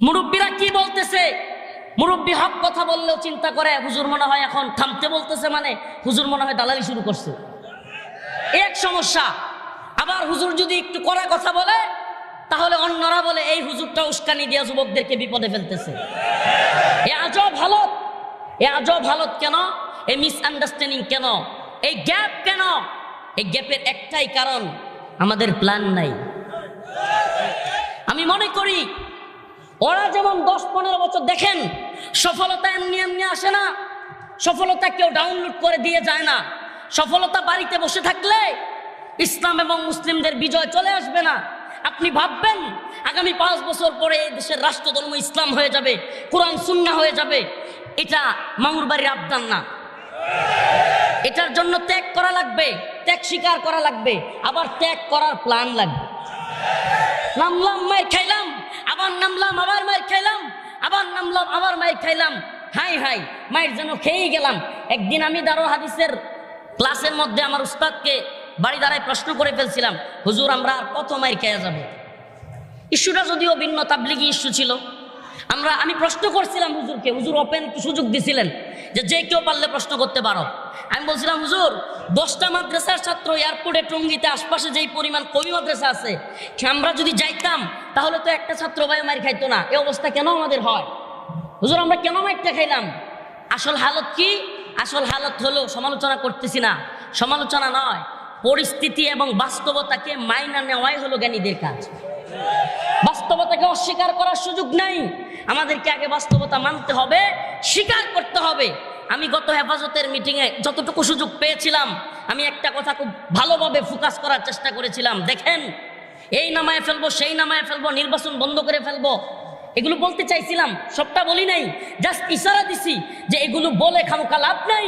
মুরব্বীরা কি বলতেছে, মুরব্বী হক কথা বললেও চিন্তা করে হুজুর মনে হয় এখন থামতে বলতেছে, মানে হুজুর মনে হয় দালালি শুরু করছে, এক সমস্যা। আবার হুজুর যদি একটু কড়া কথা বলে তাহলে অন্যরা বলে এই হুজুরটা উস্কানি দিয়া যুবকদেরকে বিপদে ফেলতেছে। এ আজব হালত, এ আজব হালত কেন? এই মিসআন্ডারস্ট্যান্ডিং কেন? এই গ্যাপ কেন? এই গ্যাপের একটাই কারণ, আমাদের প্ল্যান নাই। আমি মনে করি ওরা যেমন 10-15 বছর দেখেন সফলতা এমনি এমনি আসে না, সফলতা কেউ ডাউনলোড করে দিয়ে যায় না। সফলতা বাড়িতে বসে থাকলে ইসলাম এবং মুসলিমদের বিজয় চলে আসবে না। আপনি ভাববেন আগামী 5 বছর পরে এই দেশের রাষ্ট্রধর্ম ইসলাম হয়ে যাবে, কোরআন সুন্নাহ হয়ে যাবে, এটা মামুর বাড়ির আবদান না। এটার জন্য ত্যাগ করা লাগবে, ত্যাগ স্বীকার করা লাগবে, আবার ত্যাগ করার প্ল্যান লাগবে। নামলাম মায়ের খাইলাম, আবার নামলাম আবার মায়ের খাইলাম, আবার নামলাম আবার মায়ের খাইলাম, হাই হাই মায়ের যেন খেয়েই গেলাম। একদিন আমি দারুল হাদিসের ক্লাসের মধ্যে আমার উস্তাদকে বাড়ি দাঁড়ায় প্রশ্ন করে ফেলছিলাম, হুজুর আমরা আর কত মায়ের খেয়ে যাব? ইস্যুটা যদিও ভিন্ন তাবলিগি ইস্যু ছিল। আমি প্রশ্ন করছিলাম হুজুরকে, হুজুর ওপেন সুযোগ দিছিলেন যে কেউ পারলে প্রশ্ন করতে পারো। আমি বলছিলাম হুজুর 10টা মাদ্রাসার ছাত্র এয়ারপোর্টে টঙ্গিতে আশপাশে যেই পরিমাণ কবি মাদ্রাসা আছে, আমরা যদি যাইতাম তাহলে তো একটা ছাত্র ভাই মার খাইতো না। এই অবস্থা কেন আমাদের হয়? হুজুর আমরা কেন মাইরটা খাইলাম? আসল হালত কি? আসল হালত হলো, সমালোচনা করতেছি না, সমালোচনা নয়, পরিস্থিতি এবং বাস্তবতাকে মাইনা নেওয়াই হলো জ্ঞানীদের কাজ। বাস্তবতাকে অস্বীকার করার সুযোগ নাই, আমাদেরকে আগে বাস্তবতা মানতে হবে, স্বীকার করতে হবে। আমি গত হেফাজতের মিটিংয়ে যতটুকু সুযোগ পেয়েছিলাম আমি একটা কথা খুব ভালোভাবে ফোকাস করার চেষ্টা করেছিলাম। দেখেন, এই নামায় ফেলবো, সেই নামায় ফেলবো, নির্বাচন বন্ধ করে ফেলবো, এগুলো বলতে চাইছিলাম, সবটা বলি নাই, জাস্ট ইশারা দিছি যে এগুলো বলে খামোখা লাভ নাই।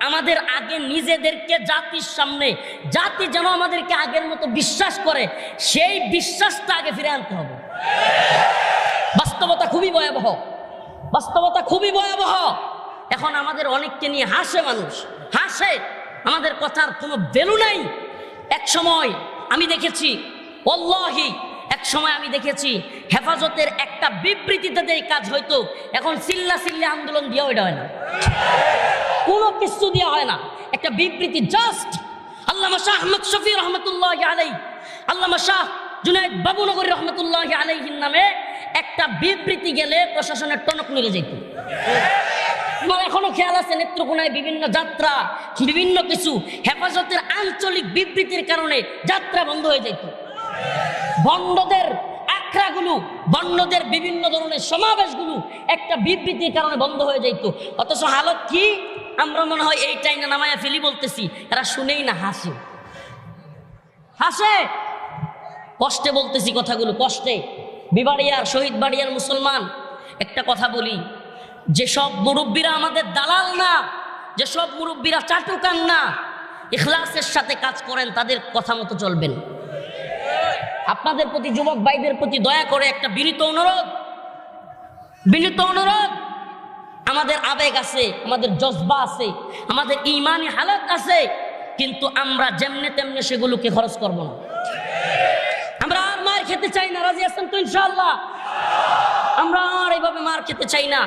আমাদের আগে নিজেদেরকে জাতির সামনে, জাতি যেন আমাদেরকে আগের মতো বিশ্বাস করে, সেই বিশ্বাসটা আগে ফিরে আনতে হবে। বাস্তবতা খুবই ভয়াবহ, বাস্তবতা খুবই ভয়াবহ। এখন আমাদের অনেককে নিয়ে হাসে মানুষ, হাসে, আমাদের কথার কোনো ভ্যালু নাই। এক সময় আমি দেখেছি, ওয়াল্লাহি এক সময় আমি দেখেছি হেফাজতের একটা বিবৃতিতে এই কাজ হইতো, এখন চিল্লা চিল্লা আন্দোলন দিয়ে ওইটা হয় না, কোনো কিছু দেওয়া হয় না, একটা বিবৃতি জাস্ট। আল্লামা শাহ আহমদ শফি রহমতুল্লাহ আলাই, আল্লামা শাহ জুনায়েদ বাবুনগরী রহমতুল্লাহ আলাইহির নামে একটা বিবৃতি গেলে প্রশাসনের টনক নড়ে যেত। আমার এখনো খেয়াল আছে, নেত্রকোনায় বিভিন্ন যাত্রা, বিভিন্ন কিছু হেফাজতের আঞ্চলিক বিবৃতির কারণে যাত্রা বন্ধ হয়ে যেত। বন্ডদের আখড়াগুলো, বন্ডদের বিভিন্ন ধরনের সমাবেশগুলো একটা বিবৃতির কারণে বন্ধ হয়ে যেত। অথচ হালত কি? আমরা মনে হয় এইটাই না নামায়া ফেলি বলতেছি, এরা শুনেই না, হাসে, হাসে। কষ্টে বলতেছি কথাগুলো, কষ্টে। বিবাড়িয়ার, শহীদ বাড়িয়ার মুসলমান, একটা কথা বলি, যেসব মুরব্বীরা আমাদের দালাল না, যেসব মুরব্বীরা চাটুকান না, ইখলাসের সাথে কাজ করেন, তাদের কথা মতো চলবেন। আপনাদের প্রতি, যুবক ভাইদের প্রতি দয়া করে একটা বিনীত অনুরোধ, বিনীত অনুরোধ। আমাদের আবেগ আছে, আমাদের জজবা আছে, আমাদের ইমানি হালত আছে, কিন্তু আমরা যেমনে তেমনে সেগুলোকে খরচ করব না। আমরা আর মার খেতে চাই না, রাজি আছেন তো ইনশাআল্লাহ? আমরা আর এইভাবে মার খেতে চাই না।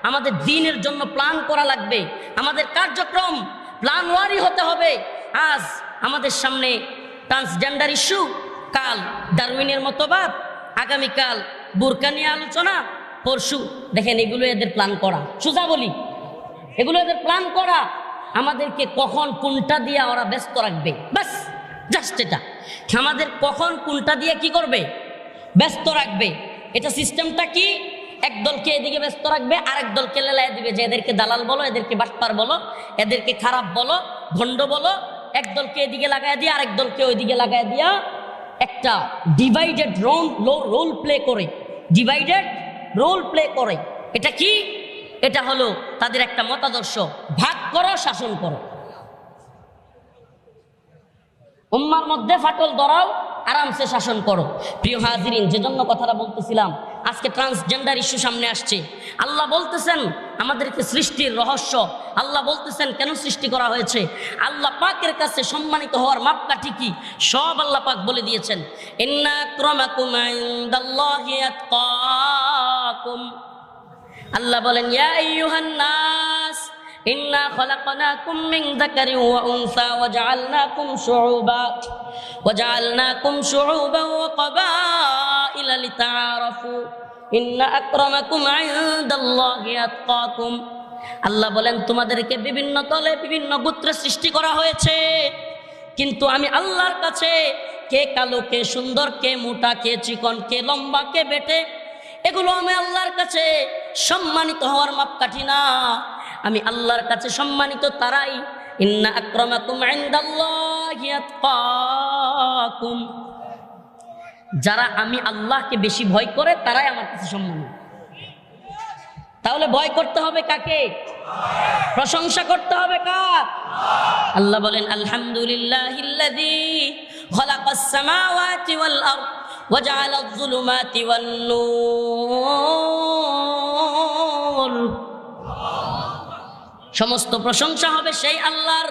আমাদের দ্বীনের জন্য প্ল্যান করা লাগবে, আমাদের কার্যক্রম প্ল্যানওয়ারি হতে হবে। আজ আমাদের সামনে ট্রান্সজেন্ডার ইস্যু, কাল ডারউইনের মতবাদ, আগামীকাল বুরকা নিয়ে আলোচনা, পরশু দেখেন, এগুলো এদের প্ল্যান করা। সোজা বলি, এগুলো এদের প্ল্যান করা। আমাদেরকে কখন কোনটা দিয়ে ওরা ব্যস্ত রাখবে, বাস, জাস্ট এটা। আমাদের কখন কোনটা দিয়ে কি করবে, ব্যস্ত রাখবে। এটা সিস্টেমটা কি? এক দলকে এদিকে ব্যস্ত রাখবে, আরেক দলকে লেলায় দিবে যে এদেরকে দালাল বলো, এদেরকে বাটপার বলো, এদেরকে খারাপ বলো, ভণ্ড বলো। এক দলকে এদিকে লাগাই দিয়ে আরেক দলকে ওইদিকে লাগাই দিয়া একটা ডিভাইডেড রোল প্লে করে, ডিভাইডেড রোল প্লে করে। এটা কি? এটা হলো তাদের একটা মতাদর্শ, ভাগ করো, শাসন করো, উম্মার মধ্যে ফাটল ধরাও, আরামসে শাসন করো। প্রিয় হাজিরিন, যে জন্য কথাটা বলতেছিলাম, আজকে ট্রান্সজেন্ডার ইস্যু সামনে আসছে। আল্লাহ বলতেছেন আমাদেরকে সৃষ্টির রহস্য, আল্লাহ বলতেছেন কেন সৃষ্টি করা হয়েছে, আল্লাহ পাকের কাছে সম্মানিত হওয়ার মাপকাঠি কি, সব আল্লাহ পাক বলে দিয়েছেন। ইন্না আক্রামাকুম ইনদাল্লাহি আতকাকুম, আতকাকুম। আল্লাহ বলেন ইয়া আইয়ুহান নাস ইন্না খলাকনাকুম মিন যাকারিন ওয়া উনসা ওয়াজআলনাকুম শুউবান ওয়া ক্বাবাইলা লিতাআরাফু ইন্না আকরামাকুম ইনদাল্লাহি আতকাকুম। আল্লাহ বলেন তোমাদেরকে বিভিন্ন দলে বিভিন্ন গোত্রে সৃষ্টি করা হয়েছে, কিন্তু আমি আল্লাহর কাছে কে কালো, কে সুন্দর, কে মোটা, কে চিকন, কে লম্বা, কে বেটে, এগুলো আমি আল্লাহর কাছে সম্মানিত হওয়ার মাপকাঠি না। আমি আল্লাহর কাছে সম্মানিত তারাই, ইন্না আকরামাকুম ইনদাল্লাহি আতকাকুম, যারা আমি আল্লাহকে বেশি ভয় করে তারাই আমার কাছে সম্মানিত। তাহলে ভয় করতে হবে কাকে? প্রশংসা করতে হবে কার? আল্লাহ বলেন আলহামদুলিল্লাহিল্লাযী খালাকাস সামাওয়াতি ওয়াল আরদ ওয়া জাআলায যুলুমাতি ওয়ান নূর। সমস্ত প্রশংসা হবে সেই আল্লাহর,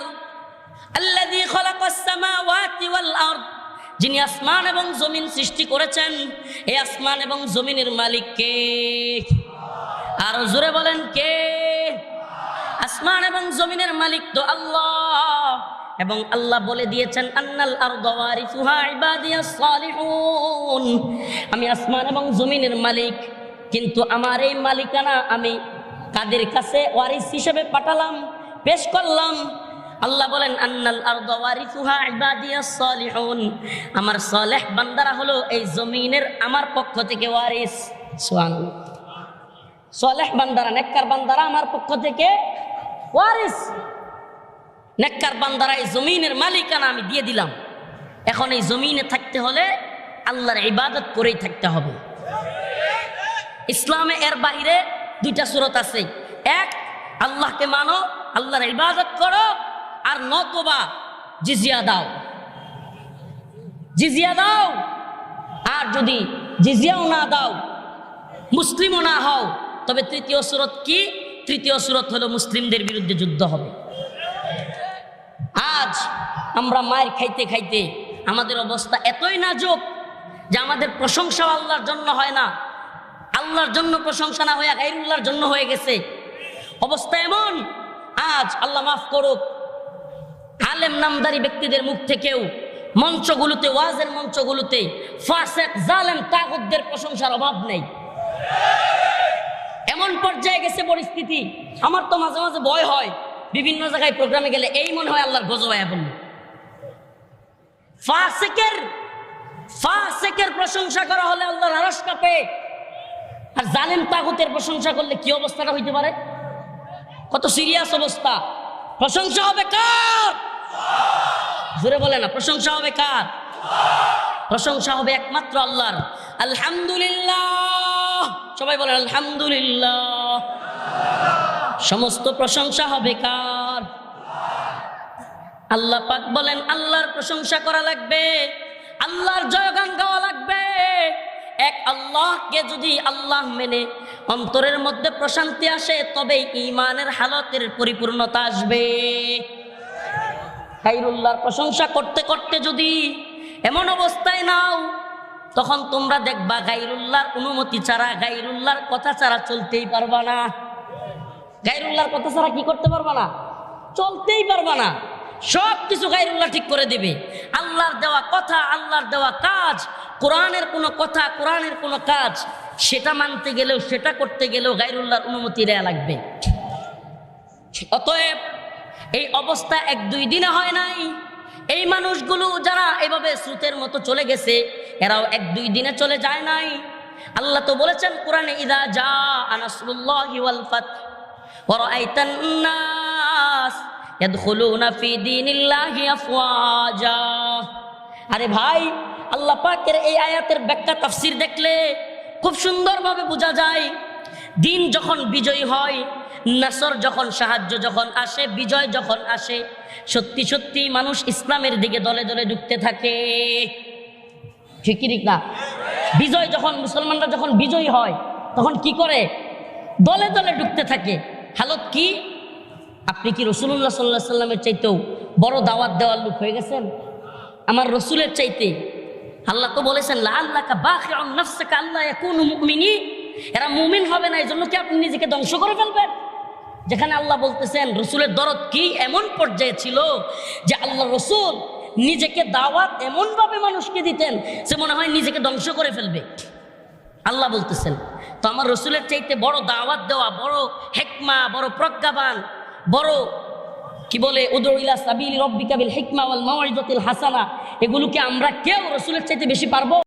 আল্লাযী খালাকাস সামাওয়াতি ওয়াল আরদ, যিনি আসমান এবং জমিন সৃষ্টি করেছেন। এই আসমান এবং জমিনের মালিক কে? আর জোরে বলেন কে? আসমান এবং জমিনের মালিক তো আল্লাহ। এবং আল্লাহ বলে দিয়েছেন আন্নাল আরদা ওয়ারিসুহা ইবাদিয়াস সালিহুন, আমি আসমান এবং জমিনের মালিক, কিন্তু আমার এই মালিকানা আমি কাদের কাছে ওয়ারিস হিসেবে পাঠালাম, পেশ করলাম? আল্লাহ বলেন আন্নাল আরদা ওয়ারিসুহা ইবাদিয়াস সালিহুন, আমার সালেহ বান্দারা হলো এই জমিনের আমার পক্ষ থেকে ওয়ারিস। সুবহানাল্লাহ। সালেহ বান্দারা, নেককার বান্দারা আমার পক্ষ থেকে ওয়ারিস। নেককার বান্দারা এই জমিনের মালিকানা আমি দিয়ে দিলাম। এখন এই জমিনে থাকতে হলে আল্লাহর ইবাদত করেই থাকতে হবে। ইসলামে এর বাহিরে দুইটা সূরত আছে, এক আল্লাহকে মানো, আল্লাহর ইবাদত করো, আর নতবা জিজিয়া দাও, জিজিয়া দাও। আর যদি জিজিয়াও না দাও, মুসলিমও না হও, তবে তৃতীয় সূরত কি? তৃতীয় সূরত হলো মুসলিমদের বিরুদ্ধে যুদ্ধ হবে। আজ আমরা মায়ের খাইতে খাইতে আমাদের অবস্থা এতই নাজুক যে আমাদের প্রশংসা আল্লাহর জন্য হয় না, আল্লাহর জন্য প্রশংসা না হয়ে গায়রুল্লাহর জন্য হয়ে গেছে। অবস্থা এমন, আজ আল্লাহ মাফ করুক, আলেম নামদারি ব্যক্তিদের মুখ থেকেও মঞ্চগুলোতে, ওয়াজের মঞ্চগুলোতে ফাসিক জালেম তাগুতদের প্রশংসার অভাব নেই। এমন পর্যায়ে গেছে পরিস্থিতি, আমার তো মাঝে মাঝে ভয় হয়, বিভিন্ন জায়গায় প্রোগ্রামে গেলে এই মনে হয় আল্লাহর গজব আয়া বলল। ফাসিকের প্রশংসা করা হলে আল্লাহর আরশ কাঁপে, আর জালেম তাগুতের প্রশংসা করলে কি অবস্থাটা হইতে পারে? কত সিরিয়াস অবস্থা। প্রশংসা হবে কার? জোরে বলে না, প্রশংসা হবে কার? প্রশংসা হবে একমাত্র আল্লাহর। আলহামদুলিল্লাহ, সবাই বলেন আলহামদুলিল্লাহ। সমস্ত প্রশংসা হবে কার? আল্লাহ পাক বলেন আল্লাহর প্রশংসা করা লাগবে, আল্লাহর জয়গান গাওয়া লাগবে। এক আল্লাহকে যদি আল্লাহ মেনে অন্তরের মধ্যে প্রশান্তি আসে, তবে ঈমানের হালতের পরিপূর্ণতা আসবে। গায়রুল্লাহর প্রশংসা করতে করতে যদি এমন অবস্থায় নাও, তখন তোমরা দেখবা গায়রুল্লাহর অনুমতি ছাড়া, গায়রুল্লাহর কথা ছাড়া চলতেই পারবা না। গায়রুল্লাহর কথা ছাড়া কি করতে পারবা না? চলতেই পারবা না। সব কিছু গায়রুল্লাহ ঠিক করে দিবে। আল্লাহর দেওয়া কথা, আল্লাহর দেওয়া কাজ, কোরআনের কোনো কথা, কোরআনের কোনো কাজ, সেটা মানতে গেলেও, সেটা করতে গেলেও গায়রুল্লাহর অনুমতি দেয়া লাগবে। অতএব এই অবস্থা এক দুই দিনে হয় নাই। এই মানুষগুলো যারা এভাবে স্রোতের মতো চলে গেছে, এরাও এক দুই দিনে চলে যায় নাই। আল্লাহ তো বলেছেন কোরআনে, ইযা জাআ নাসরুল্লাহি ওয়াল ফাত ওয়া রাআইতান নাস ইয়াদখুলুনা ফি দীনিল্লাহি আফওয়াজা। আরে ভাই, আল্লাহ পাকের এই আয়াতের ব্যাখ্যা তাফসীর দেখলে খুব সুন্দরভাবে বোঝা যায়, দিন যখন বিজয়ী হয়, নাসর যখন, সাহায্য যখন আসে, বিজয় যখন আসে, সত্যি সত্যি মানুষ ইসলামের দিকে দলে দলে ঢুকতে থাকে। ঠিক কি ঠিক না? বিজয় যখন, মুসলমানরা যখন বিজয়ী হয়, তখন কি করে? দলে দলে ঢুকতে থাকে। হালত কি? আপনি কি রাসূলুল্লাহ সাল্লাল্লাহু আলাইহি সাল্লামের চাইতেও বড় দাওয়াত দেওয়ার লোক হয়ে গেছেন? আমার রসুলের চাইতে। আল্লাহ তো বলেছেন লাআল্লাকা বাখিউন নাফসাকা আল্লা ইয়াকুনু মুমিনিন, এরা মুমিন হবে না, এই জন্য কি আপনি নিজেকে ধ্বংস করে ফেলবেন? যেখানে আল্লাহ বলতেছেন রসুলের দরদ কি এমন পর্যায়ে ছিল যে আল্লাহ রসুল নিজেকে দাওয়াত এমন ভাবে মানুষকে দিতেন যে মনে হয় নিজেকে ধ্বংস করে ফেলবে। আল্লাহ বলতেছেন, তো আমার রসুলের চাইতে বড় দাওয়াত দেওয়া, বড় হিকমা, বড় প্রজ্ঞাবান, বড় কি বলে উদউ ইলা সাবিলি রাব্বিকা বিল হিকমা ওয়াল মাউইযাতিল হাসানা, এগুলোকে আমরা কেউ রসুলের চাইতে বেশি পারবো?